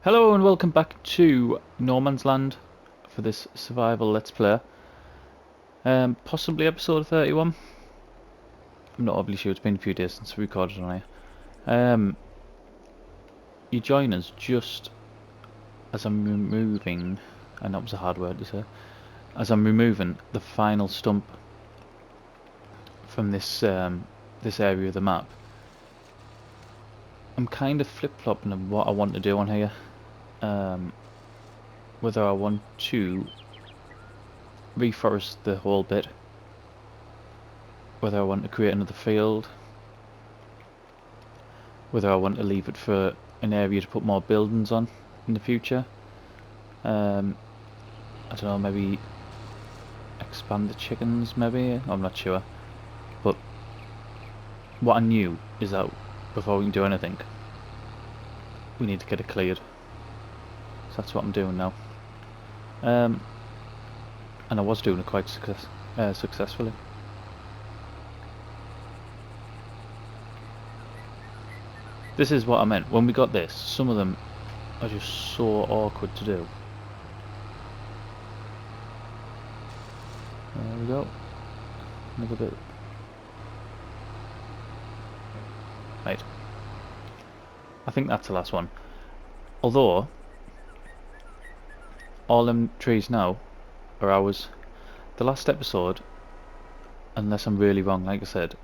Hello and welcome back to No Man's Land for this survival let's play. Possibly episode 31. I'm not obviously sure, it's been a few days since we recorded on here. You join us just as I'm removing, and that was a hard word to say, as I'm removing the final stump from this this area of the map. I'm kind of flip-flopping of what I want to do on here. Whether I want to reforest the whole bit, whether I want to create another field, whether I want to leave it for an area to put more buildings on in the future. I don't know, maybe expand the chickens maybe, I'm not sure. But what I knew is that before we can do anything, we need to get it cleared. So that's what I'm doing now. And I was doing it quite successfully. This is what I meant. When we got this, some of them are just so awkward to do. There we go. Another bit. Right. I think that's the last one. Although, all them trees now are ours. The last episode, unless I'm really wrong, like I said,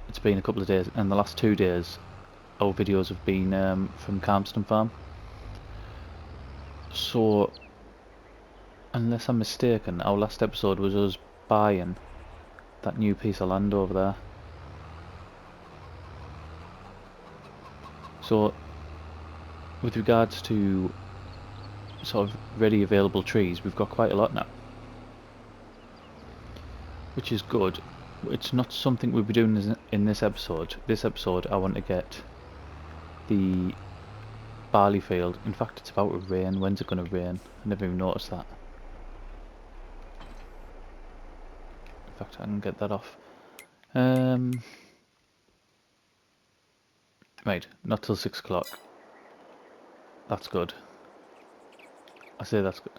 it's been a couple of days, and the last 2 days our videos have been from Calmston Farm. So, unless I'm mistaken, our last episode was us buying that new piece of land over there. So, with regards to sort of ready available trees, we've got quite a lot now, which is good. It's not something we'll be doing in this episode. This episode I want to get the barley field. In fact, it's about to rain. When's it going to rain? I never even noticed that. In fact, I can get that off. Right, not till 6 o'clock. That's good. I say that's good.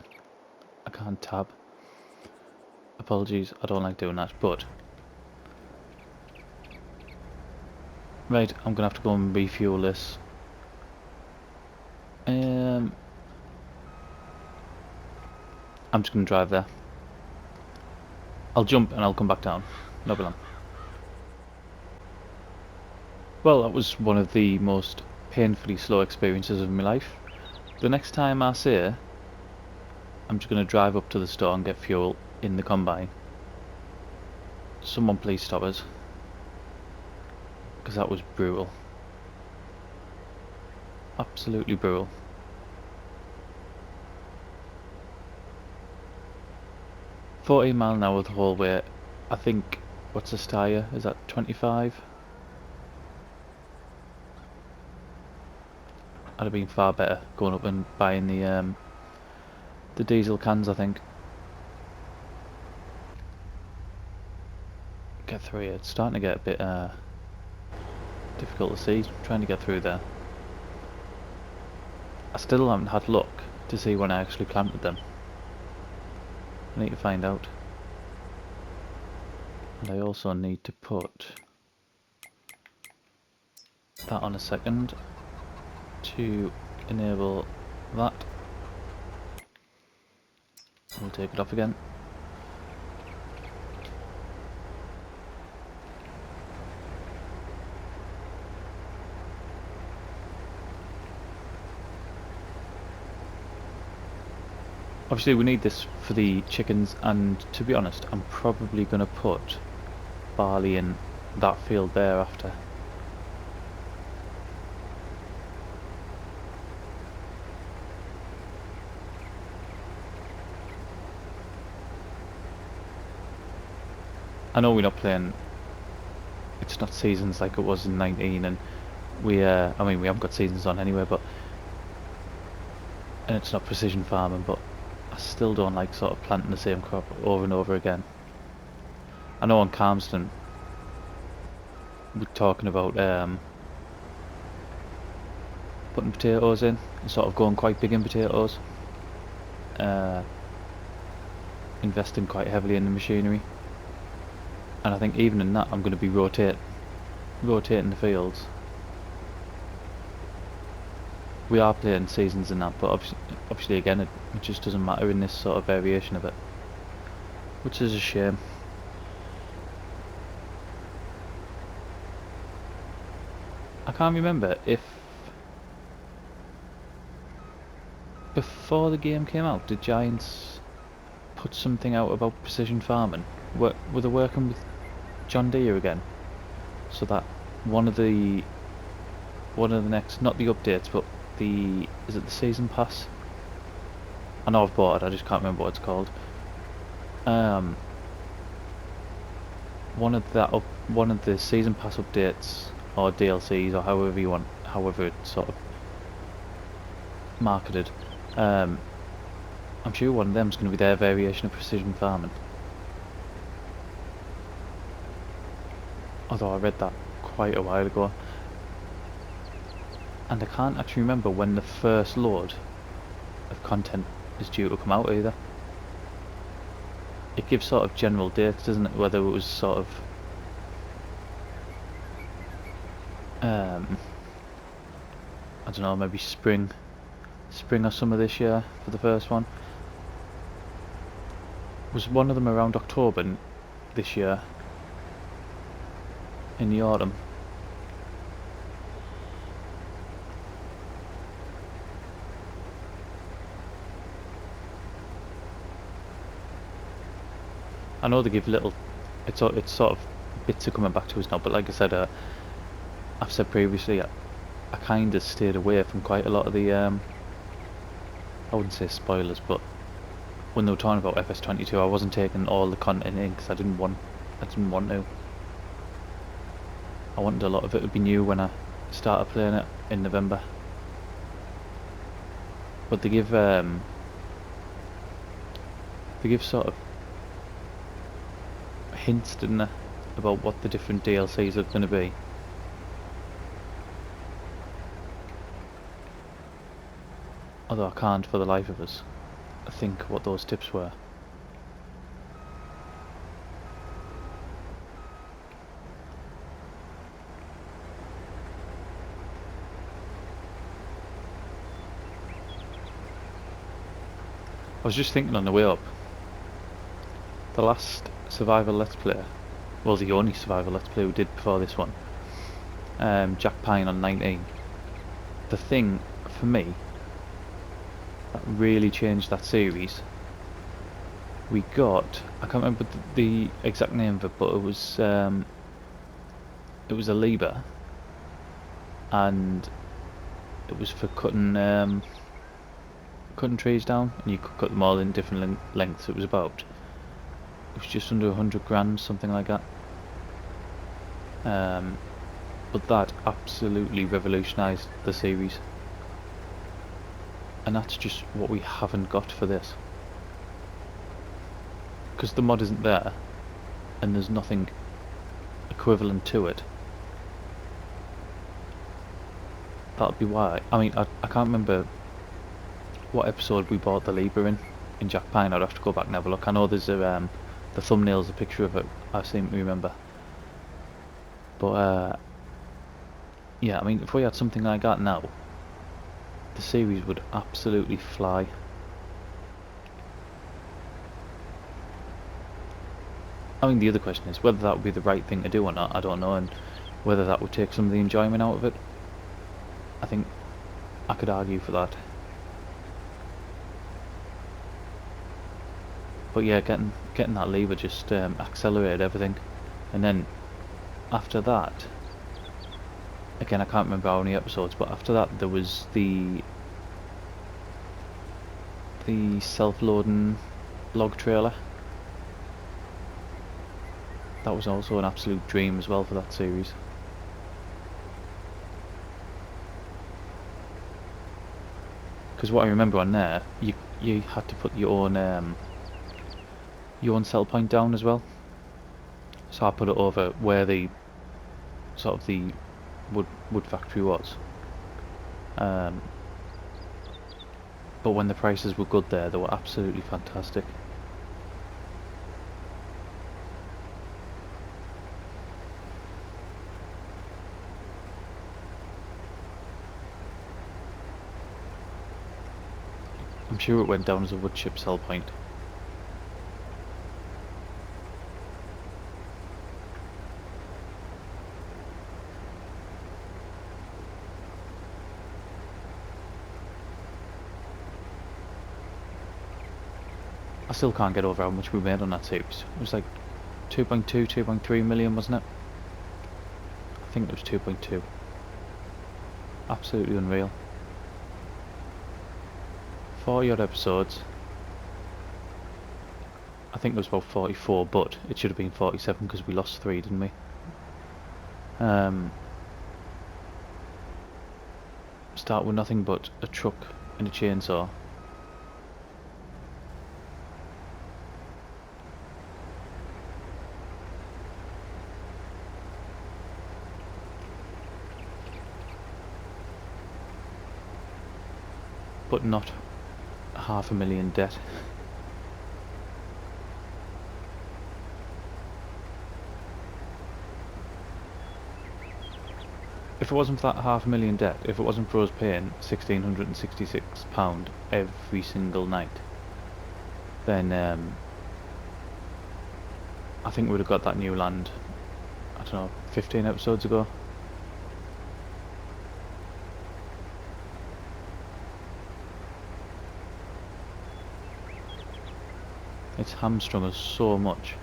I can't tab. Apologies, I don't like doing that, but... Right, I'm gonna have to go and refuel this. I'm just gonna drive there. I'll jump and I'll come back down. No problem. Well, that was one of the most painfully slow experiences of my life. The next time I see her, I'm just gonna drive up to the store and get fuel in the combine. Someone please stop us, because that was brutal. Absolutely brutal. $14 miles an hour the whole way. I think, what's this tyre? Is that 25? I'd have been far better going up and buying the diesel cans, I think. Get through here. It's starting to get a bit difficult to see, trying to get through there. I still haven't had luck to see when I actually planted them. I need to find out. And I also need to put that on a second to enable that. We'll take it off again. Obviously we need this for the chickens, and to be honest, I'm probably going to put barley in that field there after. I know we're not playing, it's not seasons like it was in 19, and we I mean we haven't got seasons on anyway, but, and it's not precision farming, but I still don't like sort of planting the same crop over and over again. I know on Calmston we're talking about putting potatoes in, and sort of going quite big in potatoes. Investing quite heavily in the machinery, and I think even in that I'm going to be rotating the fields. We are playing seasons in that, but obviously again it just doesn't matter in this sort of variation of it, which is a shame. I can't remember if before the game came out did Giants put something out about precision farming. Were they working with John Deere again, so that one of the next, not the updates, but is it the season pass? I know I've bought it, I just can't remember what it's called. One of the season pass updates or DLCs or however it's sort of marketed. I'm sure one of them's going to be their variation of precision farming. Although I read that quite a while ago, and I can't actually remember when the first load of content is due to come out either. It gives sort of general dates, doesn't it? Whether it was sort of I don't know, maybe spring or summer this year for the first one. Was one of them around October this year? In the autumn? I know they give little. It's sort of bits are coming back to us now, but like I said, I've said previously, I kind of stayed away from quite a lot of the. I wouldn't say spoilers, but when they were talking about FS22, I wasn't taking all the content in because I didn't want to. I wanted a lot of it to be new when I started playing it in November. But they give sort of hints, didn't they, about what the different DLCs are going to be. Although I can't for the life of us think what those tips were. I was just thinking on the way up, the last survival let's play, well the only survival let's play we did before this one, Jack Pine on 19, the thing for me that really changed that series, we got, I can't remember the exact name of it, but it was a lever, and it was for cutting trees down, and you could cut them all in different lengths. It was just under 100 grams, something like that. But that absolutely revolutionised the series, and that's just what we haven't got for this, because the mod isn't there and there's nothing equivalent to it. That'll be why. I mean, I can't remember what episode we bought the Libra in Jack Pine. I'd have to go back and have a look. I know there's the thumbnail's a picture of it, I seem to remember. But yeah, I mean, if we had something like that now, the series would absolutely fly. I mean, the other question is whether that would be the right thing to do or not, I don't know, and whether that would take some of the enjoyment out of it. I think I could argue for that. But yeah, getting that lever just accelerated everything, and then after that, again I can't remember how many episodes, but after that there was the self-loading log trailer. That was also an absolute dream as well for that series. Because what I remember on there, you had to put your own sell point down as well. So I put it over where the sort of the wood factory was, But when the prices were good there, they were absolutely fantastic. I'm sure it went down as a wood chip sell point. I still can't get over how much we made on that series. It was like 2.2, 2.3 million, wasn't it? I think it was 2.2. Absolutely unreal. 40 odd episodes. I think it was about 44, but it should have been 47 because we lost 3, didn't we? Start with nothing but a truck and a chainsaw. But not 500,000 debt. If it wasn't for that 500,000 debt, if it wasn't for us paying £1,666 every single night, then I think we would have got that new land, I don't know, 15 episodes ago. It's hamstrung us so much.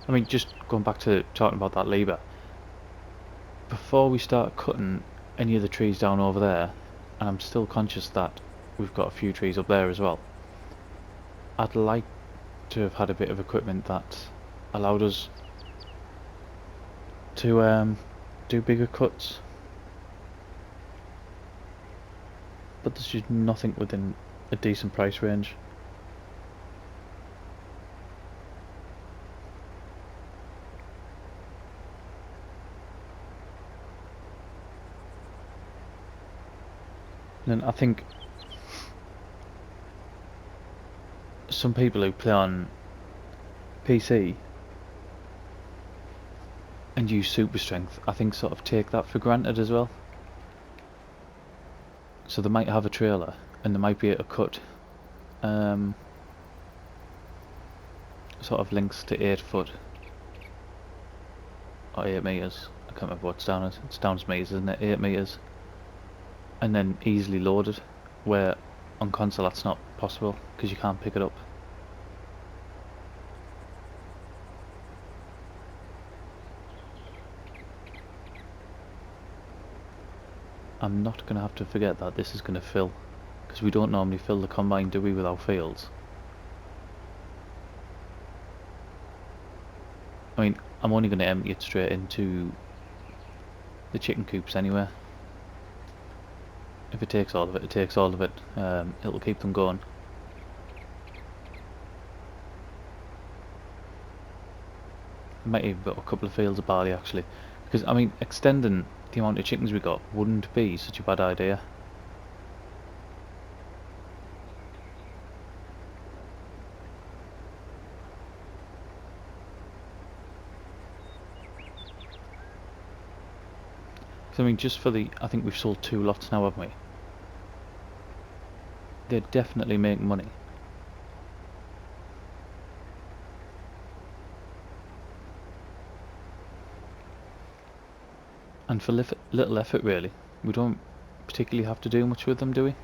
I mean, just going back to talking about that lever, before we start cutting any of the trees down over there, and I'm still conscious that we've got a few trees up there as well, I'd like to have had a bit of equipment that allowed us to do bigger cuts, but there's just nothing within a decent price range. And I think some people who play on PC and use super strength, I think sort of take that for granted as well. So they might have a trailer and they might be able to cut sort of links to 8 foot or 8 meters. I can't remember what's down as. It's down as meters, isn't it? 8 meters. And then easily load it, where on console that's not possible because you can't pick it up. I'm not going to have to forget that this is going to fill, because we don't normally fill the combine, do we, with our fields? I mean, I'm only going to empty it straight into the chicken coops anyway. If it takes all of it, it takes all of it. It'll keep them going. I might even put a couple of fields of barley actually, because I mean, extending the amount of chickens we got wouldn't be such a bad idea. I mean, just for the, I think we've sold 2 lots now, haven't we? They're definitely making money. And for little effort really, we don't particularly have to do much with them, do we?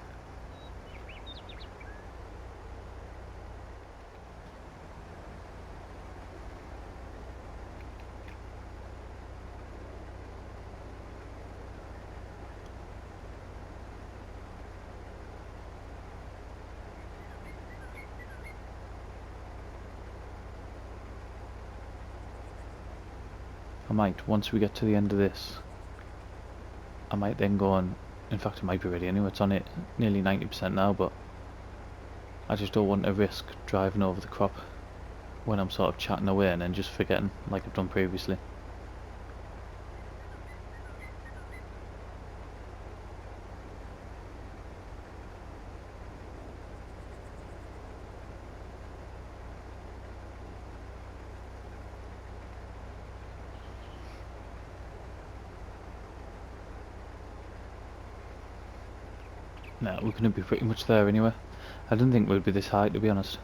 I might, once we get to the end of this, I might then go and In fact, it might be ready anyway. It's on it nearly 90% now, but I just don't want to risk driving over the crop when I'm sort of chatting away and then just forgetting like I've done previously. No, we're going to be pretty much there anyway. I didn't think we'd be this high, to be honest.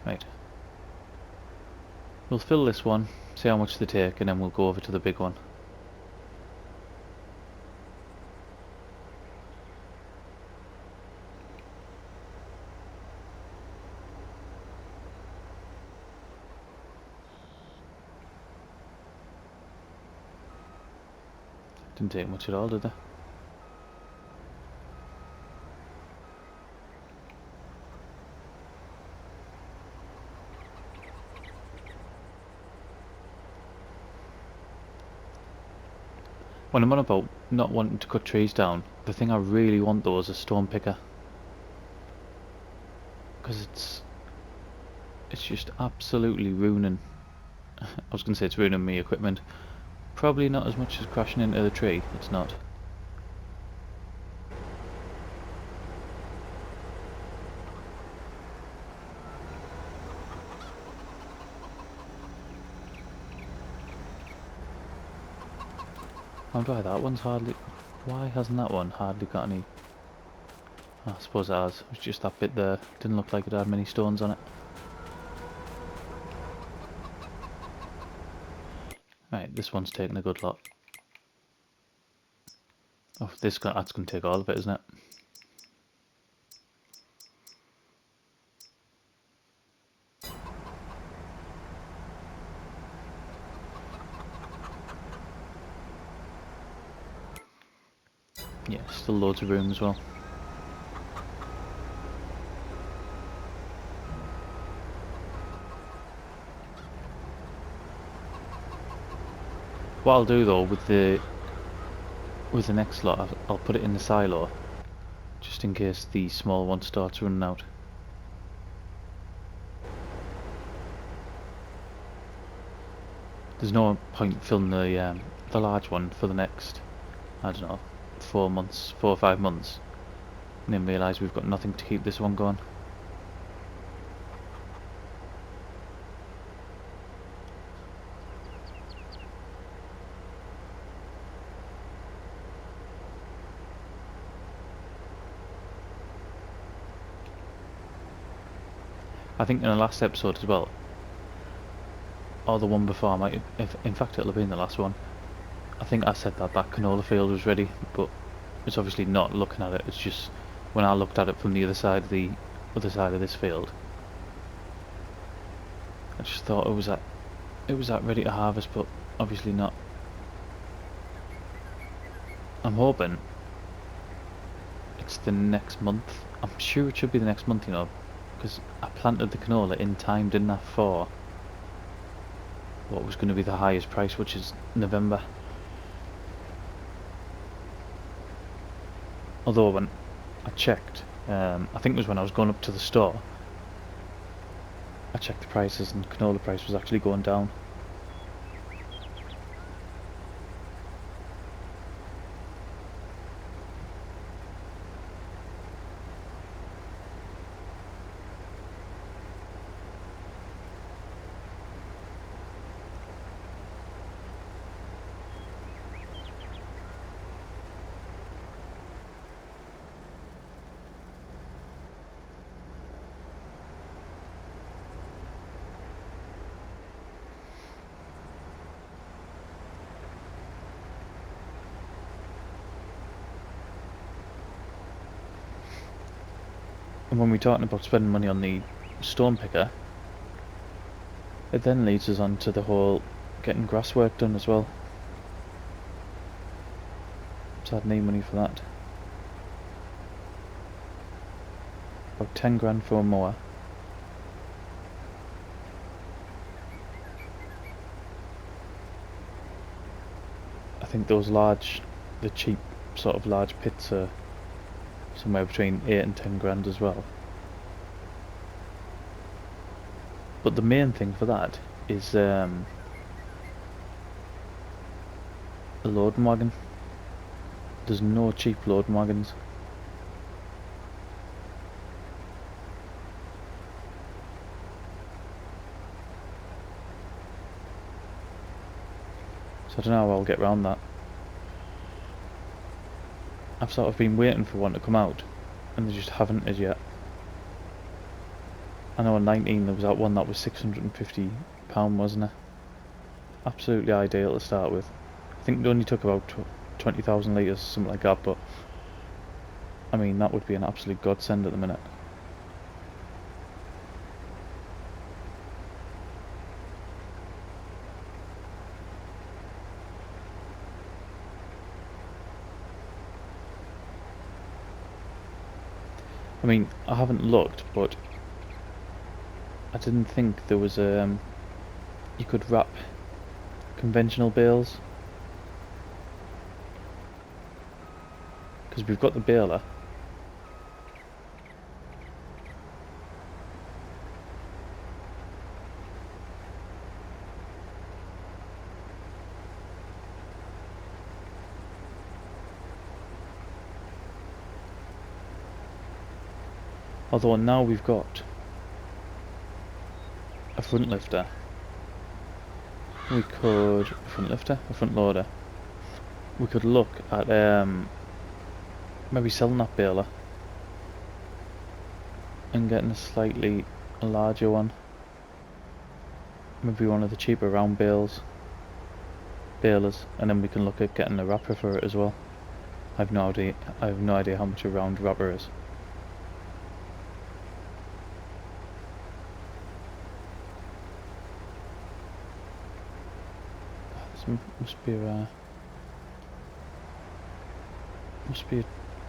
Right. We'll fill this one, see how much they take, and then we'll go over to the big one. Didn't take much at all, did they? When I'm on about not wanting to cut trees down, the thing I really want though is a stone picker. Because it's just absolutely ruining. I was going to say it's ruining me equipment. Probably not as much as crashing into the tree, it's not. I wonder why that one's hardly... Why hasn't that one hardly got any... I suppose it has. It was just that bit there. Didn't look like it had many stones on it. Right, this one's taking a good lot. Oh, that's going to take all of it, isn't it? Yeah, still loads of room as well. What I'll do though with the next lot, I'll put it in the silo, just in case the small one starts running out. There's no point filling the large one for the next, I don't know, 4 or 5 months, and then realise we've got nothing to keep this one going. I think in the last episode as well, or the one before, in fact it'll have been the last one, I think I said that canola field was ready, but it's obviously not looking at it. It's just when I looked at it from the other side of this field, I just thought it was that ready to harvest, but obviously not. I'm hoping it's the next month. I'm sure it should be the next month, you know, because I planted the canola in time, didn't I, for what was going to be the highest price, which is November. Although when I checked, I think it was when I was going up to the store, I checked the prices and canola price was actually going down. And when we're talking about spending money on the stone picker, it then leads us on to the whole getting grass work done as well. So I'd need money for that. about 10 grand for a mower. I think the cheap sort of large pits are somewhere between 8 and 10 grand as well. But the main thing for that is a loading wagon. There's no cheap loading wagons. So I don't know how I'll get around that. I've sort of been waiting for one to come out, and they just haven't as yet. I know in 19 there was that one that was £650, wasn't it? Absolutely ideal to start with. I think it only took about 20,000 litres, something like that, but I mean that would be an absolute godsend at the minute. I mean, I haven't looked, but I didn't think there was you could wrap conventional bales, because we've got the baler. Although now we've got a front lifter, we could a front loader. We could look at maybe selling that baler and getting a slightly larger one. Maybe one of the cheaper round balers, and then we can look at getting a wrapper for it as well. I have no idea how much a round wrapper is. This must be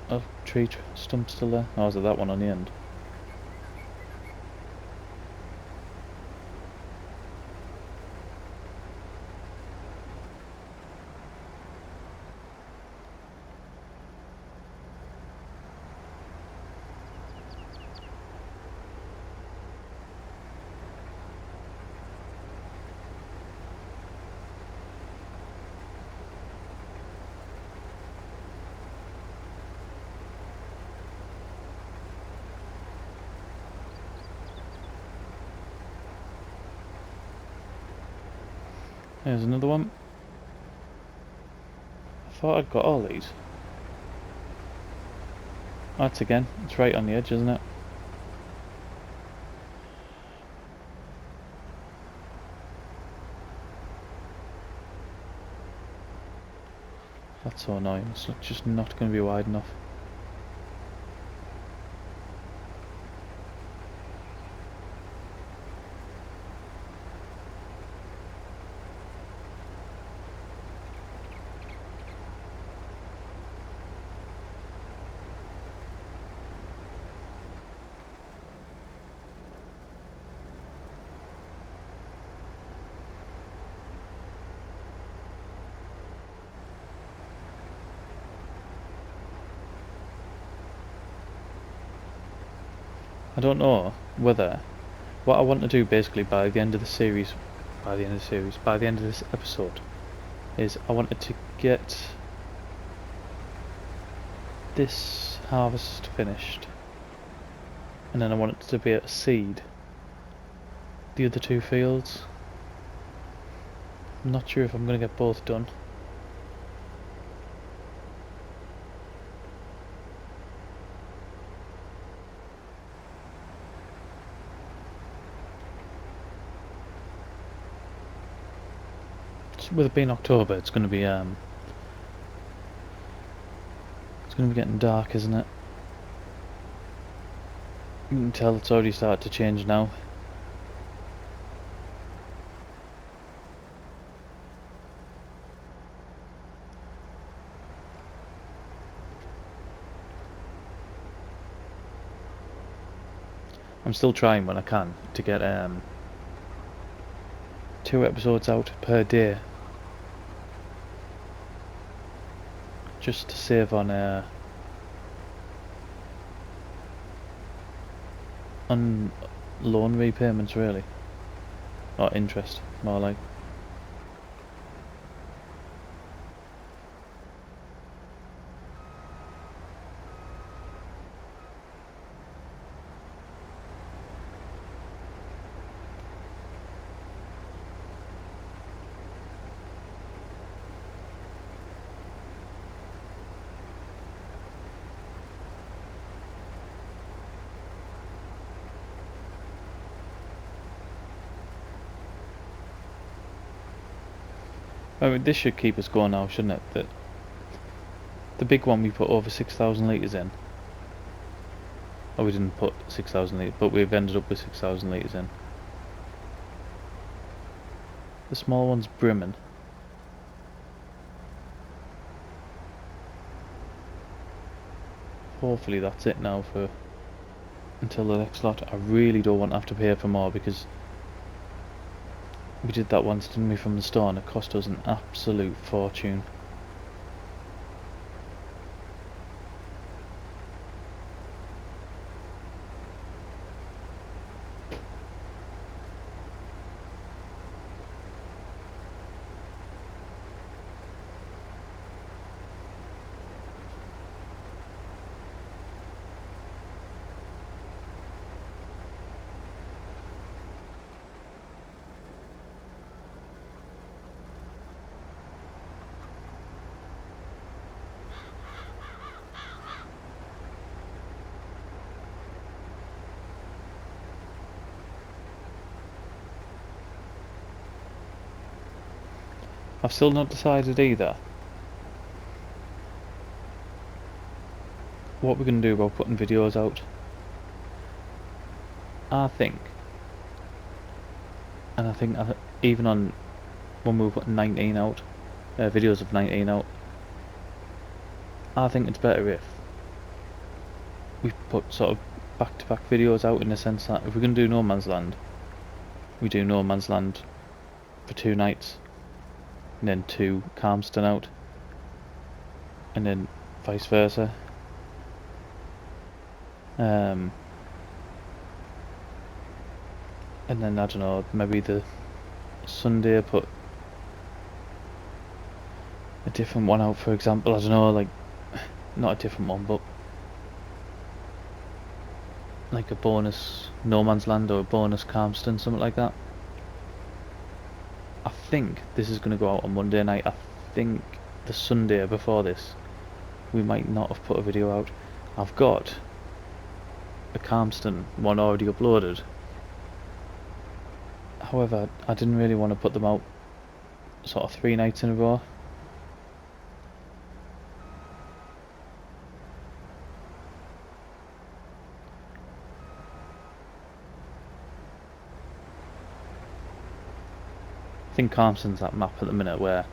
a tree stump still there. Oh, is it that one on the end? There's another one. I thought I'd got all these. That's again, it's right on the edge, isn't it? That's so annoying, it's just not going to be wide enough. I don't know whether what I want to do basically by the end of this episode, is I wanted to get this harvest finished, and then I wanted to be able to seed the other two fields. I'm not sure if I'm going to get both done. With it being October, it's going to be getting dark, isn't it? You can tell it's already started to change now. I'm still trying when I can to get 2 episodes out per day, just to save on loan repayments, really, or interest, more like. I mean, this should keep us going now, shouldn't it? The big one we put over 6,000 litres in. Oh, we didn't put 6,000 litres, but we've ended up with 6,000 litres in. The small one's brimming. Hopefully that's it now for until the next lot. I really don't want to have to pay for more, because we did that once, didn't we, from the store, and it cost us an absolute fortune. I've still not decided either what we're going to do about putting videos out. I think even on when we were putting 19 out, videos of 19 out, I think it's better if we put sort of back-to-back videos out, in the sense that if we're going to do No Man's Land, we do No Man's Land for 2 nights, and then 2 Calmston out, and then vice versa. And then, I don't know, maybe the Sunday put a different one out, for example. I don't know, like, not a different one, but like a bonus No Man's Land or a bonus Calmston, something like that. I think this is going to go out on Monday night. I think the Sunday before this, we might not have put a video out. I've got a Calmston one already uploaded. However, I didn't really want to put them out sort of 3 nights in a row. I think Calmston's that map at the minute where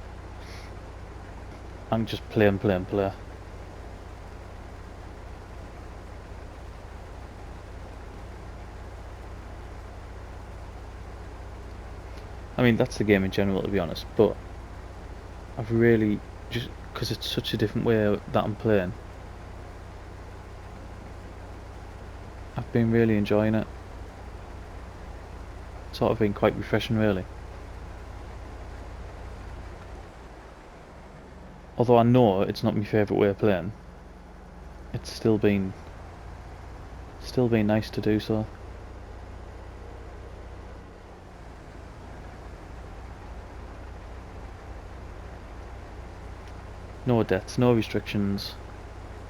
I'm just play and play and play. I mean, that's the game in general, to be honest, but I've really, just because it's such a different way that I'm playing, I've been really enjoying it. It's sort of been quite refreshing, really. Although I know it's not my favourite way of playing, it's still been nice to do so. No deaths, no restrictions.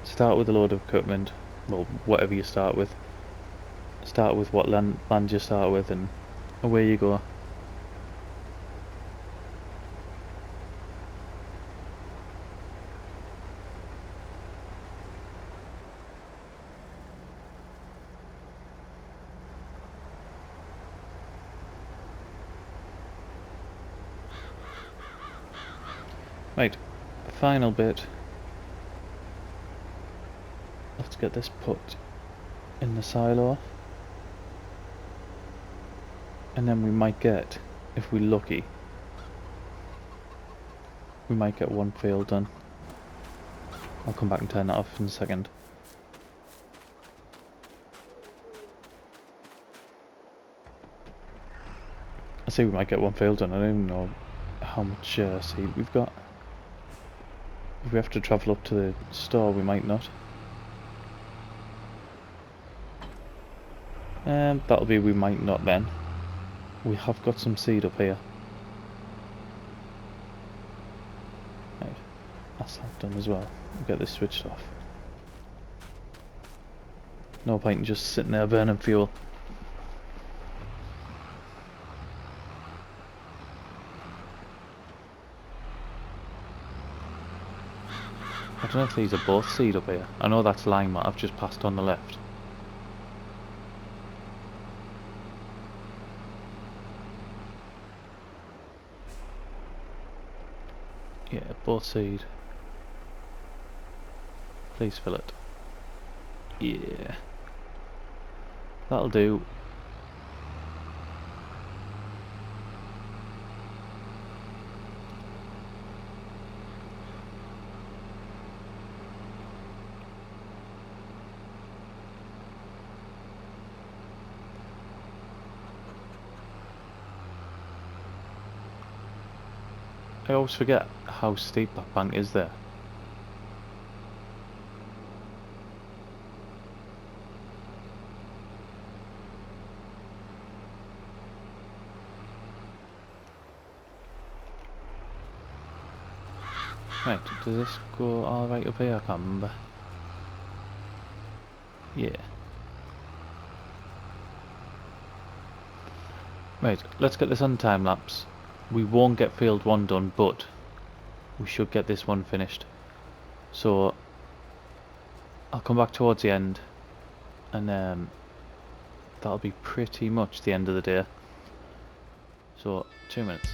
Start with a load of equipment, well, whatever you start with. Start with what land you start with, and away you go. Right, final bit. Let's get this put in the silo. And then we might get, if we're lucky, we might get one field done. I'll come back and turn that off in a second. I say we might get one field done. I don't even know how much seed we've got. If we have to travel up to the store, we might not. That'll be we might not then. We have got some seed up here. Right, that's that done as well. We'll get this switched off. No point in just sitting there burning fuel. I don't know if these are both seed up here. I know that's lime that I've just passed on the left. Yeah, both seed. Please fill it. Yeah. That'll do. I always forget how steep that bank is there. Right, does this go all right up here? I can't remember. Yeah. Right, let's get this on time lapse. We won't get field 1 done, but we should get this one finished. So I'll come back towards the end, and that'll be pretty much the end of the day. So 2 minutes.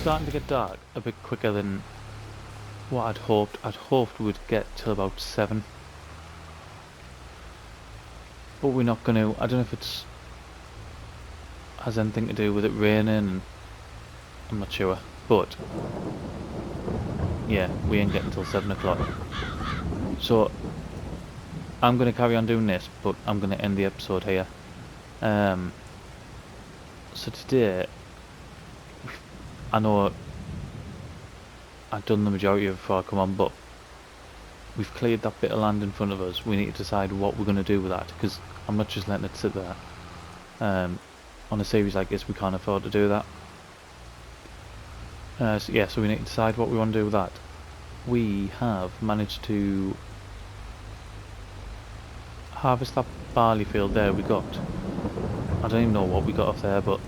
Starting to get dark a bit quicker than what I'd hoped. I'd hoped we'd get till about 7, but we're not going to. I don't know if it's has anything to do with it raining. I'm not sure, but yeah, we ain't getting till 7 o'clock. So I'm going to carry on doing this, but I'm going to end the episode here. So today, I know I've done the majority of it before I come on, but we've cleared that bit of land in front of us. We need to decide what we're going to do with that, because I'm not just letting it sit there. On a series like this, we can't afford to do that. So we need to decide what we want to do with that. We have managed to harvest that barley field there. I don't even know what we got off there, but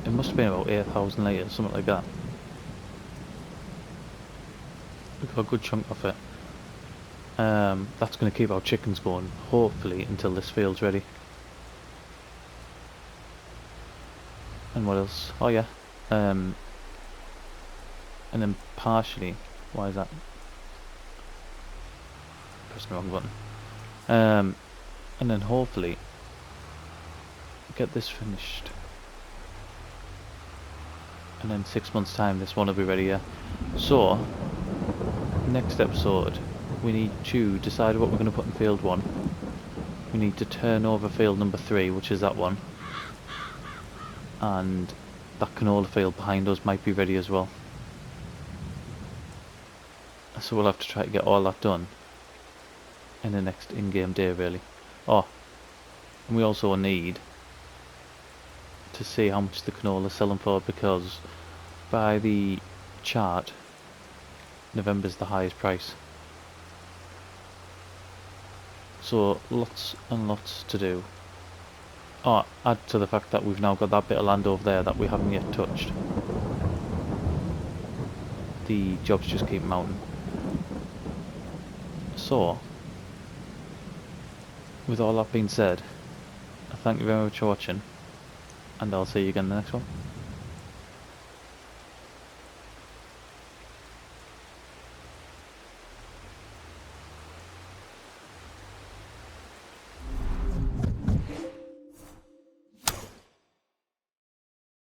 it must have been about 8,000 litres, something like that. We got a good chunk off it. That's going to keep our chickens going, hopefully, until this field's ready. And what else? Oh yeah. And then partially, why is that? Pressing the wrong button. And then hopefully get this finished. And then 6 months time this one will be ready, yeah. So next episode we need to decide what we're going to put in field 1. We need to turn over field number 3, which is that one, and that canola field behind us might be ready as well. So we'll have to try to get all that done in the next in-game day, really. Oh, and we also need to see how much the canola is selling for, because by the chart, November's the highest price. So lots and lots to do. Oh, add to the fact that we've now got that bit of land over there that we haven't yet touched. The jobs just keep mounting. So, with all that being said, I thank you very much for watching, and I'll see you again in the next one.